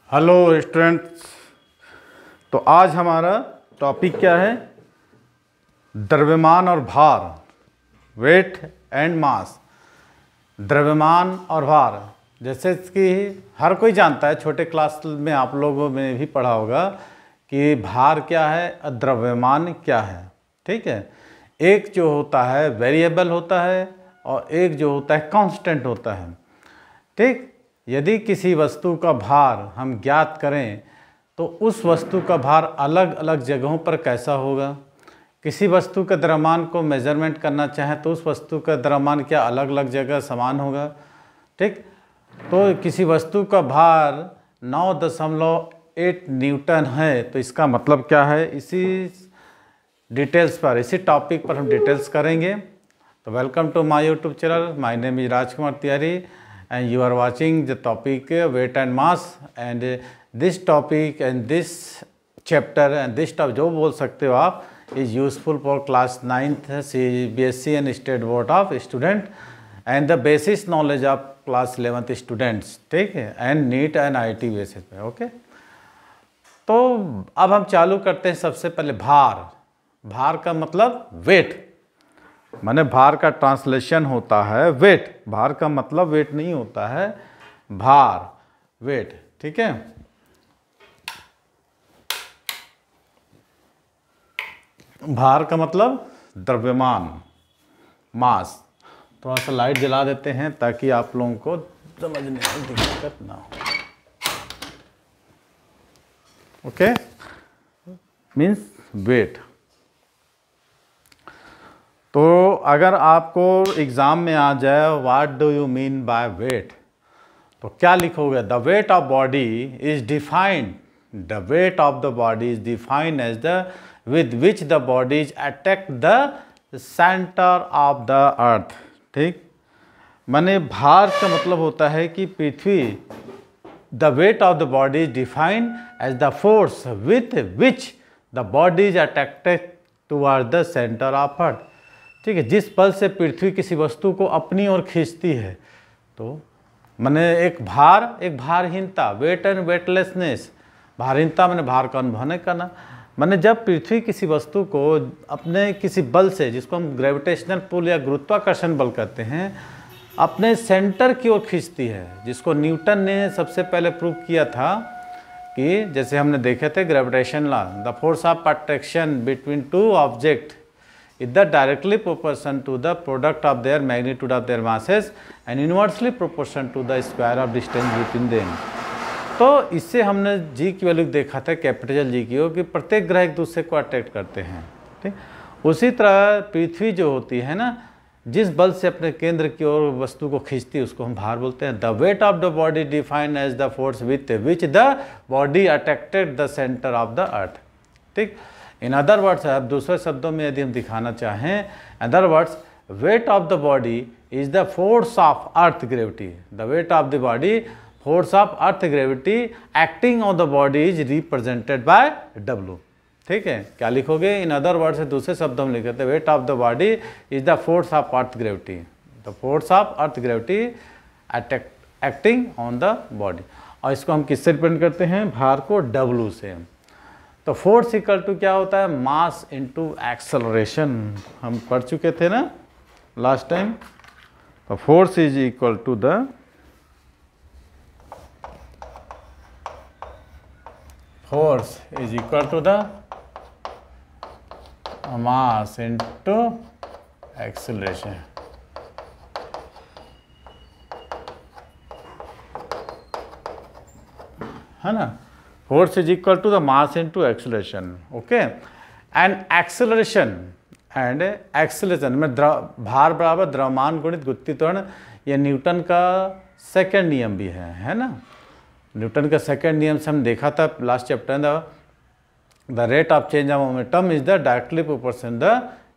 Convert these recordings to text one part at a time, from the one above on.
Hello students. तो आज हमारा टॉपिक क्या है? द्रव्यमान और भार, वेट एंड मास। द्रव्यमान और भार, जैसे कि हर कोई जानता है, छोटे क्लास में आप लोगों में भी पढ़ा होगा कि भार क्या है और द्रव्यमान क्या है। ठीक है, एक जो होता है वेरिएबल होता है और एक जो होता है कांस्टेंट होता है। ठीक, यदि किसी वस्तु का भार हम ज्ञात करें तो उस वस्तु का भार अलग अलग जगहों पर कैसा होगा। किसी वस्तु के द्रव्यमान को मेजरमेंट करना चाहें तो उस वस्तु का द्रव्यमान क्या अलग अलग जगह समान होगा। ठीक, तो किसी वस्तु का भार 9.8 न्यूटन है तो इसका मतलब क्या है, इसी डिटेल्स पर, इसी टॉपिक पर हम डिटेल्स करेंगे। तो welcome to my YouTube channel. My name is Rajkumar Tiwari and you are watching the topic weight and mass, and this topic and this chapter and this topic जो बोल सकते हो आप is useful for class 9th CBSE and state board of student and the basis knowledge of class 11th students। ठीक है, and NEET and IIT basis पे। Okay, तो अब हम चालू करते हैं। सबसे पहले भार। भार का मतलब वेट, माने भार का ट्रांसलेशन होता है वेट। भार का मतलब वेट नहीं होता है, भार वेट। ठीक है, भार का मतलब द्रव्यमान, मास। थोड़ा सा लाइट जला देते हैं ताकि आप लोगों को समझने में दिक्कत ना हो। Okay, means weight. तो अगर आपको एग्ज़ाम में आ जाए what do you mean by weight, तो क्या लिखोगे? The weight of body is defined, the weight of the body is defined as the with which the body is attack the centre of the अर्थ। ठीक, माने भार का मतलब होता है कि पृथ्वी, the weight of the body is defined as the force with which the body is attracted toward the centre of earth. ठीक है, जिस बल से पृथ्वी किसी वस्तु को अपनी ओर खींचती है। तो माने एक भार, एक भारहीनता, वेट एंड वेटलेसनेस। भारहीनता माने भार का अनुभव नहीं करना। माने जब पृथ्वी किसी वस्तु को अपने किसी बल से, जिसको हम ग्रेविटेशनल पुल या गुरुत्वाकर्षण बल कहते हैं, अपने सेंटर की ओर खींचती है, जिसको न्यूटन ने सबसे पहले प्रूव किया था कि जैसे हमने देखे थे gravitation law, the force of attraction between two object is the directly proportion to the product of their magnitude of their masses and inversely proportion to the square of distance between them। तो इससे हमने जी की value देखा था, capital G की हो, कि प्रत्येक ग्रह एक दूसरे को अट्रैक्ट करते हैं। ठीक, उसी तरह पृथ्वी जो होती है ना, जिस बल से अपने केंद्र की ओर वस्तु को खींचती है उसको हम भार बोलते हैं। The weight of the body defined as the force with which the body attracted the centre of the अर्थ। ठीक, इन अदर वर्ड्स, अब दूसरे शब्दों में यदि हम दिखाना चाहें, other words, wait of the body is the force of earth gravity. The weight of the body, force of earth gravity acting on the body is represented by W। ठीक है, क्या लिखोगे? इन अदर वर्ड्स, दूसरे शब्दों में लिखते हैं wait of the body is the force of earth gravity, the force of earth gravity acting on the body. और इसको हम किससे रिप्रेजेंट करते हैं? भार को W से। तो फोर्स इक्वल टू क्या होता है? Mass into acceleration. हम पढ़ चुके थे ना लास्ट टाइम। तो force is equal to the mass into acceleration. है ना, force is equal to the mass into acceleration. Okay, and acceleration में भार बराबर द्रव्यमान गुणित गति त्वरण, ये न्यूटन का सेकंड नियम भी है ना। न्यूटन का सेकंड नियम से हम देखा था लास्ट चैप्टर में, the rate of change of momentum is the directly proportion the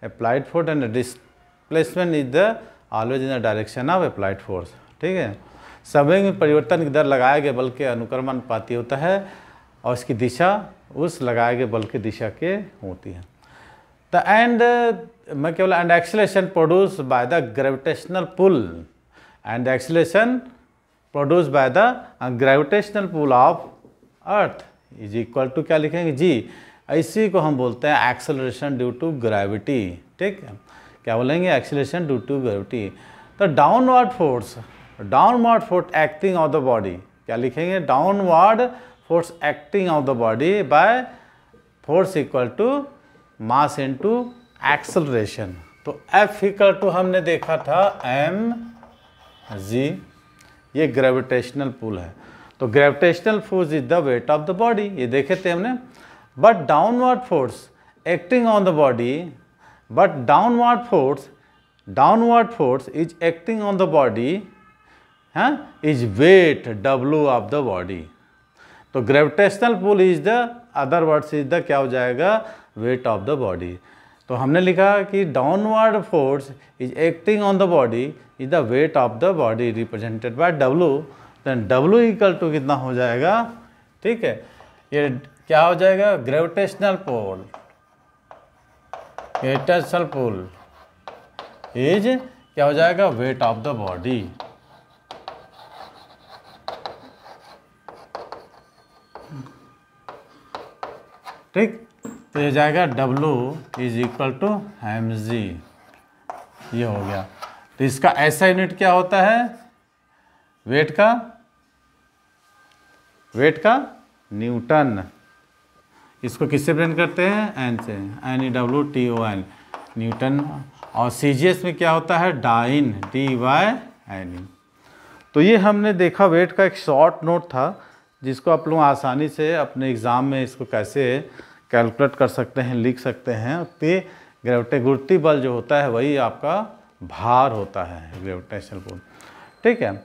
applied force and displacement is the always in the direction of applied force. ठीक है, समय में परिवर्तन की दर लगाए गए बल के अनुक्रमानुपाती होता है और इसकी दिशा उस लगाए गए बल की दिशा के होती है। द एंड मैं केवल and acceleration produce by the gravitational pull and the acceleration produced by the gravitational pull of earth is equal to क्या लिखेंगे जी, इसी को हम बोलते हैं एक्सेलरेशन ड्यू टू ग्रेविटी। ठीक है, क्या बोलेंगे, एक्सेलरेशन ड्यू टू ग्रेविटी। तो downward force acting of the body, क्या लिखेंगे, downward force acting of the body by force equal to mass into acceleration. तो F इक्वल टू हमने देखा था mg, ये ग्रेविटेशनल पुल है। तो gravitational force is the weight of the body, ये देखे थे हमने। But downward force acting on the body, downward force is acting on the body is wait W of the body. तो gravitational pull is the other words is the क्या हो जाएगा, wait of the body. तो हमने लिखा कि downward force is acting on the body is the weight of the body represented by W। Then W equal to कितना हो जाएगा, ठीक है, ये क्या हो जाएगा, ग्रेविटेशनल पुल इज क्या हो जाएगा, वेट ऑफ द बॉडी। ठीक, तो ये जाएगा W is equal to mg, ये हो गया। तो इसका ऐसा यूनिट क्या होता है, वेट का न्यूटन। इसको किससे प्रेजेंट करते हैं, N से, NEWTON, न्यूटन। और CGS में क्या होता है, डाइन, DYNE। तो ये हमने देखा वेट का एक शॉर्ट नोट था, जिसको आप लोग आसानी से अपने एग्ज़ाम में इसको कैसे कैलकुलेट कर सकते हैं, लिख सकते हैं। तो गुरुत्वीय बल जो होता है वही आपका भार होता है, ग्रेविटेशनल पुल। ठीक है,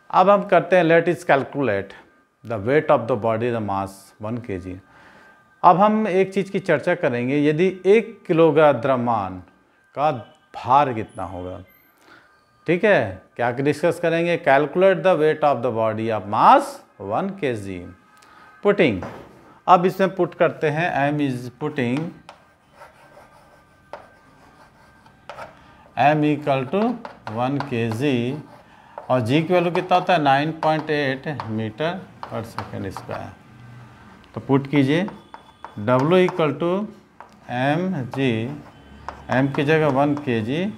अब हम करते हैं let us calculate the weight of the body the mass 1 kg। अब हम एक चीज़ की चर्चा करेंगे, यदि 1 किलोग्राम द्रव्यमान का भार कितना होगा। ठीक है, क्या डिस्कस करेंगे, calculate the weight of the body of mass 1 kg। Putting, अब इसमें पुट करते हैं, m is putting m equal to 1 kg और g की वैल्यू कितना होता है, 9.8 मीटर पर सेकेंड स्क्वायर। तो पुट कीजिए, W equal to mg, m की जगह 1 kg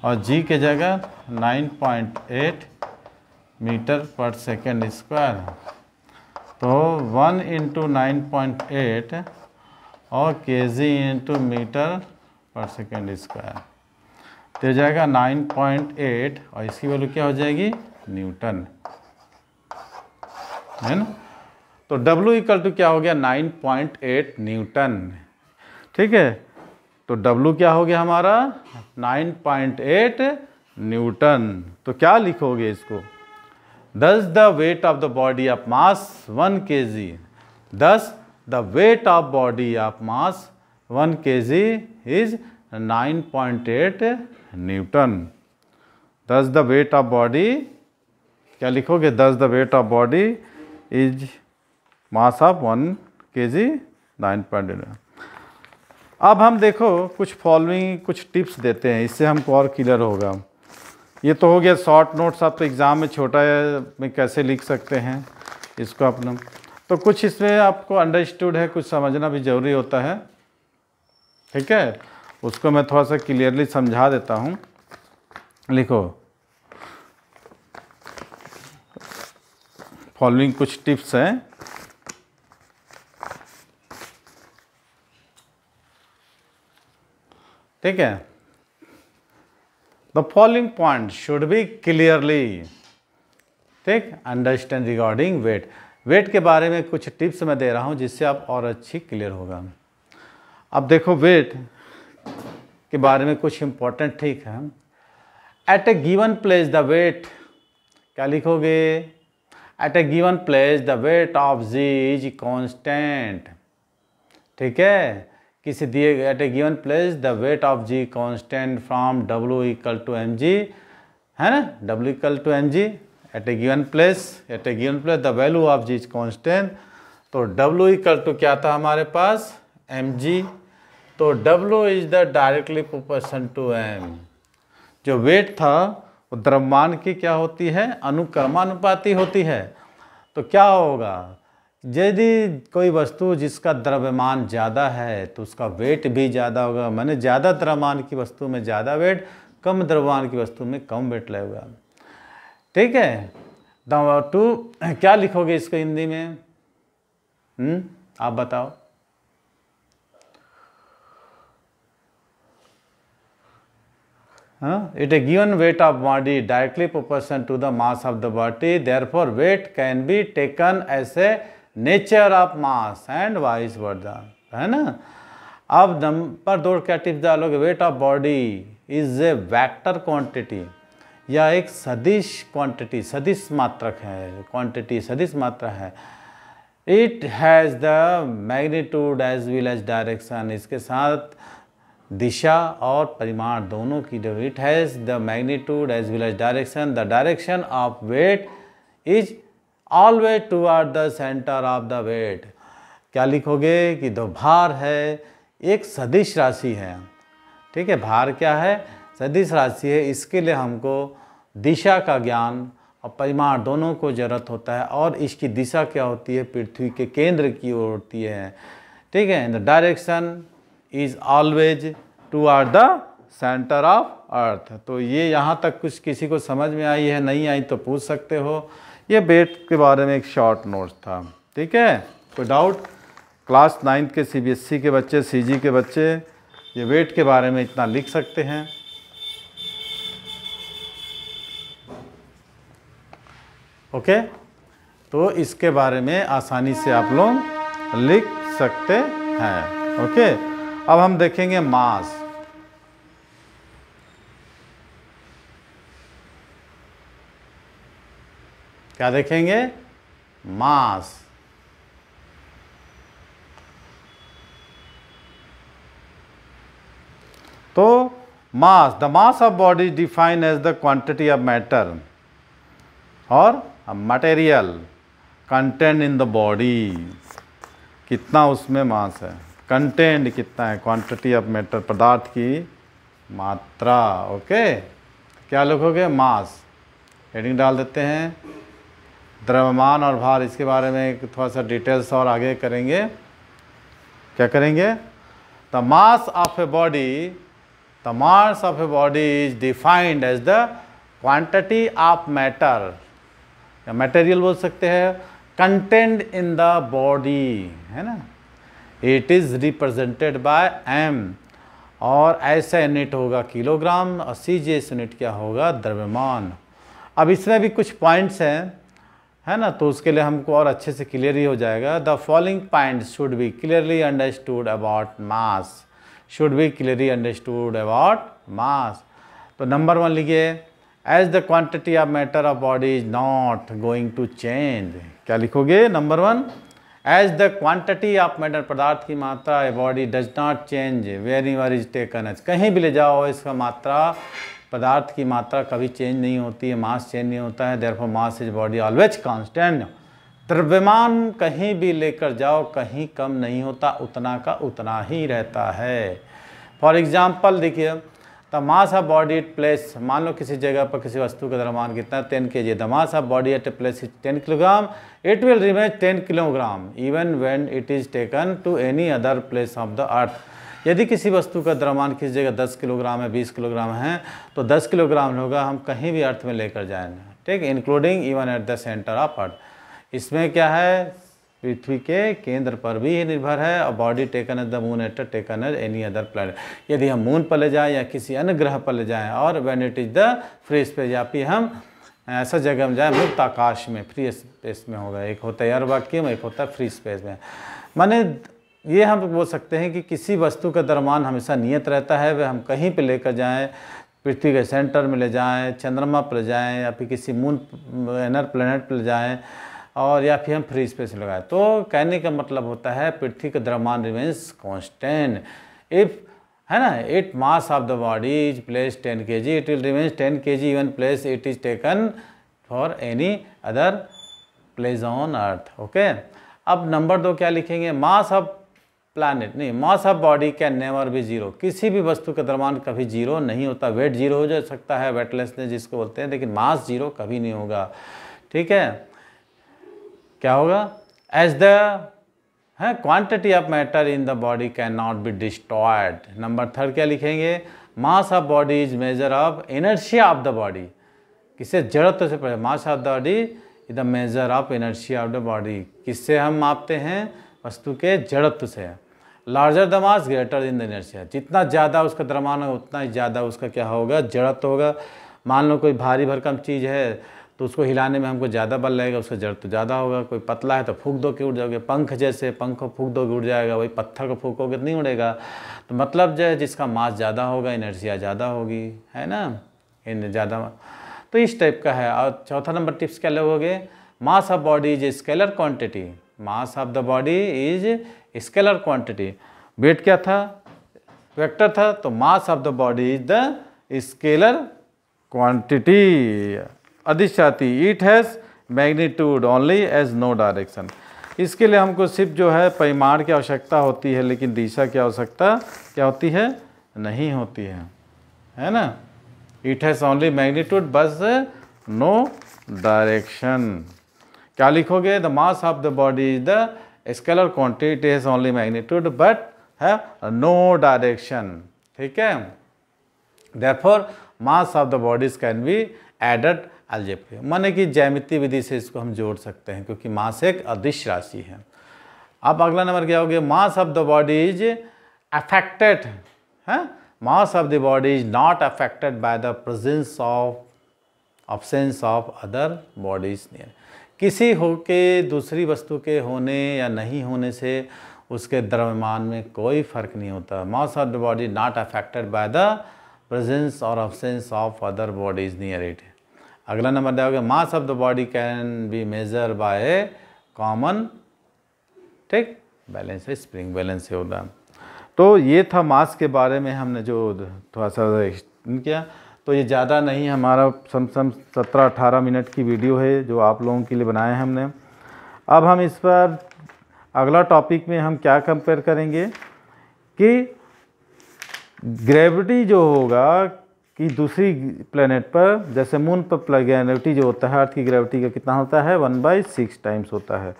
और g की जगह 9.8 मीटर पर सेकेंड स्क्वायर। तो 1 इंटू 9.8 और kg इंटू मीटर पर सेकेंड स्क्वायर, तो जाएगा 9.8 और इसकी वैल्यू क्या हो जाएगी, न्यूटन, है ना। तो W इक्वल टू क्या हो गया, 9.8 न्यूटन। ठीक है, तो W क्या हो गया हमारा, 9.8 न्यूटन। तो क्या लिखोगे इसको, Thus the weight of the body of mass 1 kg. Thus the weight of body of mass 1 kg is 9.8 Newton. Thus the weight of body, क्या लिखोगे, Thus the weight of body is mass of 1 kg 9.8। अब हम देखो कुछ following कुछ tips देते हैं, इससे हमको और क्लियर होगा। ये तो हो गया शॉर्ट नोट्स, आप तो एग्ज़ाम में छोटा में कैसे लिख सकते हैं इसको अपना। तो कुछ इसमें आपको अंडरस्टूड है, कुछ समझना भी ज़रूरी होता है। ठीक है, उसको मैं थोड़ा सा क्लियरली समझा देता हूँ। लिखो, फॉलोइंग कुछ टिप्स हैं। ठीक है, The following points should be clearly, ठीक, understand regarding weight। वेट के बारे में कुछ टिप्स मैं दे रहा हूँ जिससे आप और अच्छी क्लियर होगा। अब देखो वेट के बारे में कुछ इंपॉर्टेंट, ठीक है। At a given place the weight, क्या लिखोगे, at a given place the weight of g is constant. ठीक है, किसी दिए at a given place the weight of g constant from W equal to mg, है ना, W equal to mg at a given place the value of g is constant. तो W equal to क्या था हमारे पास, mg। तो W is the directly proportion to m। जो weight था वो द्रव्यमान की क्या होती है, अनुक्रमानुपाती होती है। तो क्या होगा यदि कोई वस्तु जिसका द्रव्यमान ज़्यादा है तो उसका वेट भी ज़्यादा होगा, माने ज़्यादा द्रव्यमान की वस्तु में ज़्यादा वेट, कम द्रव्यमान की वस्तु में कम वेट लगेगा। ठीक है, नंबर 2 क्या लिखोगे इसको हिंदी में? आप बताओ। It a given weight of body directly proportional to the mass of the body, therefore weight can be taken as a nature of mass and vice versa, है ना। अब नंबर 2 क्या टिप्स डालोगे? Wait of body is a vector quantity, या एक सदिश quantity, सदिश मात्रक है, क्वांटिटी सदिश मात्रा है। It has the magnitude as well as direction, इसके साथ दिशा और परिमाण दोनों की। It has the magnitude as well as direction, the direction of weight is always toward the centre of the weight. क्या लिखोगे कि जो भार है एक सदिश राशि है। ठीक है, भार क्या है? सदिश राशि है। इसके लिए हमको दिशा का ज्ञान और परिमाण दोनों को ज़रूरत होता है, और इसकी दिशा क्या होती है? पृथ्वी के केंद्र की ओर होती है। ठीक है, the direction is always toward the centre of earth. तो ये यहाँ तक कुछ किसी को समझ में आई है? नहीं आई तो पूछ सकते हो। ये वेट के बारे में एक शॉर्ट नोट्स था। ठीक है, कोई डाउट? क्लास 9 के CBSE के बच्चे, CG के बच्चे ये वेट के बारे में इतना लिख सकते हैं। ओके, तो इसके बारे में आसानी से आप लोग लिख सकते हैं। ओके, अब हम देखेंगे मास। क्या देखेंगे? मास। तो mass, the mass of body defined as the quantity of matter और material content in the body. कितना उसमें मास है, कंटेंट कितना है, क्वांटिटी ऑफ मैटर पदार्थ की मात्रा। ओके, क्या लिखोगे? मास। हेडिंग डाल देते हैं। द्रव्यमान और भार, इसके बारे में थोड़ा सा डिटेल्स और आगे करेंगे। क्या करेंगे? The mass of a body, the mass of a body is defined as the quantity of matter, या मटेरियल बोल सकते हैं, कंटेंट इन द बॉडी, है ना। It is represented by m, और ऐसा यूनिट होगा किलोग्राम, और CGS यूनिट क्या होगा? द्रव्यमान। अब इसमें भी कुछ पॉइंट्स हैं, है ना, तो उसके लिए हमको और अच्छे से क्लियर ही हो जाएगा। The following points should be clearly understood about mass, should be clearly understood about mass. तो नंबर 1 लिखिए, as the quantity of matter of body is not going to change. क्या लिखोगे? Number 1, as the quantity of matter, पदार्थ की मात्रा, a body does not change wherever is taken as, कहीं भी ले जाओ इसका मात्रा, पदार्थ की मात्रा कभी चेंज नहीं होती है, मास चेंज नहीं होता है। Therefore mass is body always constant. द्रव्यमान कहीं भी लेकर जाओ कहीं कम नहीं होता, उतना का उतना ही रहता है। फॉर एग्जाम्पल देखिए, the mass of body at place, मान लो किसी जगह पर किसी वस्तु का द्रव्यमान कितना है? 10 kg। The mass of body at a place is 10 kilogram, it will remain 10 kilogram even when it is taken to any other place of the earth. यदि किसी वस्तु का द्रव्यमान किसी जगह 10 किलोग्राम है, 20 किलोग्राम है, तो 10 किलोग्राम होगा, हम कहीं भी अर्थ में लेकर जाएंगे। ठीक, including even at the centre of earth. इसमें क्या है? पृथ्वी के केंद्र पर भी निर्भर है, और body taken at the moon at taken at any other planet. यदि हम मून पर ले जाएँ या किसी अन्य ग्रह पर ले जाएँ, और when it is the free space, या फिर हम ऐसा जगह में जाए मुक्त आकाश में, फ्री स्पेस में होगा। एक होता है एयर वैक्यूम, एक होता है फ्री स्पेस में। माने ये हम बोल सकते हैं कि किसी वस्तु का द्रव्यमान हमेशा नियत रहता है, वह हम कहीं पे लेकर जाएं, पृथ्वी के सेंटर में ले जाएं, चंद्रमा पर ले जाएं, या फिर किसी मून इनर प्लेनेट पर ले जाएं, और या फिर हम फ्री स्पेस में लगाएं। तो कहने का मतलब होता है पृथ्वी का द्रव्यमान रिमेन्स कांस्टेंट। इफ, है ना, it mass of the body is place 10 kg, it will remains 10 kg even place it is taken for any other place on earth. Okay, अब नंबर 2 क्या लिखेंगे? मास ऑफ प्लैनेट, नहीं, मास of body can never be zero. किसी भी वस्तु का द्रव्यमान कभी जीरो नहीं होता। वेट जीरो हो जा सकता है, वेटलेसनेस जिसको बोलते हैं, लेकिन मास जीरो कभी नहीं होगा। ठीक है, क्या होगा? As the quantity of matter in the body can not be destroyed. Number 3 क्या लिखेंगे, mass of body is measure of inertia of the body. किससे, जड़त्व से पढ़े, mass of the body is the measure of inertia of the body. किससे हम मापते हैं, वस्तु के जड़त्व से। Larger the mass greater in the inertia, जितना ज़्यादा उसका द्रव्यमान होगा उतना ही ज़्यादा उसका क्या होगा, जड़त्व होगा। मान लो कोई भारी भरकम चीज़ है तो उसको हिलाने में हमको ज़्यादा बल लगेगा, उसका जड़त्व ज़्यादा होगा। कोई पतला है तो फूंक दो कि उड़ जाओगे, पंख जैसे, पंख को फूंक दो कि उड़ जाएगा, वही पत्थर को फूकोगे तो नहीं उड़ेगा। तो मतलब जो है जिसका मास ज़्यादा होगा इनर्शिया ज़्यादा होगी, है ना, इन ज़्यादा। तो इस टाइप का है। और चौथा नंबर टिप्स क्या लोगे, mass of body is scalar quantity. Mass of the body is scalar quantity. Weight क्या था, वेक्टर था, तो mass of the body is the scalar quantity. अधिष्ठाती, it has magnitude only as no direction. इसके लिए हमको सिर्फ जो है परिमाण की आवश्यकता होती है, लेकिन दिशा की आवश्यकता क्या होती है, नहीं होती है ना। इट हैज़ ओनली मैग्नीट्यूड बस नो डायरेक्शन। क्या लिखोगे, the mass of the body is the scalar quantity, it has only magnitude but have no direction. ठीक है, therefore mass of the bodies can be added algebraic, माने कि ज्यामितीय विधि से इसको हम जोड़ सकते हैं, क्योंकि मास एक अदिश राशि है। अब अगला नंबर क्या हो गया, mass of the body is affected है, mass of the body is not affected by the presence of absence of other bodies near. किसी हो के दूसरी वस्तु के होने या नहीं होने से उसके द्रव्यमान में कोई फर्क नहीं होता। Mass of the body not affected by the presence और absence of other bodies near it. अगला नंबर दिया होगा, mass of the body can be measure by a common, ठीक, बैलेंस है, स्प्रिंग बैलेंस से होगा। तो ये था मास के बारे में हमने जो थोड़ा सा एक्सप्लेन किया। तो ये ज़्यादा नहीं, हमारा सम 17-18 मिनट की वीडियो है जो आप लोगों के लिए बनाए हैं हमने। अब हम इस पर अगला टॉपिक में हम क्या कंपेयर करेंगे कि ग्रेविटी जो होगा कि दूसरी प्लेनेट पर, जैसे मून पर ग्रेविटी जो होता है, अर्थ की ग्रेविटी का कितना होता है, 1/6 टाइम्स होता है।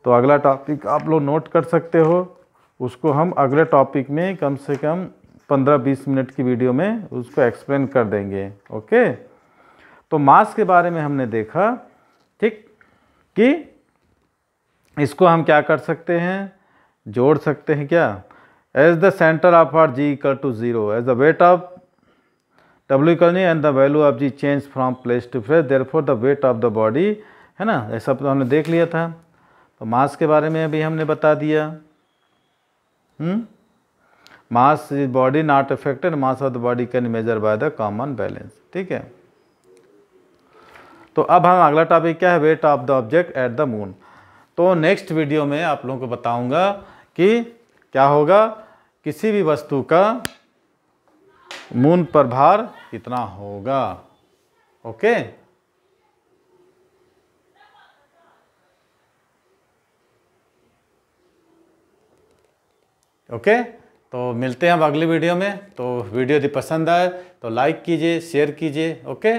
तो अगला टॉपिक आप लोग नोट कर सकते हो, उसको हम अगले टॉपिक में कम से कम 15-20 मिनट की वीडियो में उसको एक्सप्लेन कर देंगे। ओके, तो मास के बारे में हमने देखा, ठीक, कि इसको हम क्या कर सकते हैं, जोड़ सकते हैं क्या, as the centre of r g equal to 0, as the weight of W equal नहीं, and the value of g change from place to place, therefore the weight of the body, है ना, ऐसा तो हमने देख लिया था। तो मास के बारे में अभी हमने बता दिया। Mass is body not affected, mass of the body can measure by the common balance. ठीक है, तो अब हम अगला टॉपिक क्या है, wait of the object at the moon. तो नेक्स्ट वीडियो में आप लोगों को बताऊंगा कि क्या होगा, किसी भी वस्तु का मून पर भार कितना होगा। ओके, ओके, तो मिलते हैं हम अगली वीडियो में। तो वीडियो यदि पसंद आए तो लाइक कीजिए, शेयर कीजिए। ओके।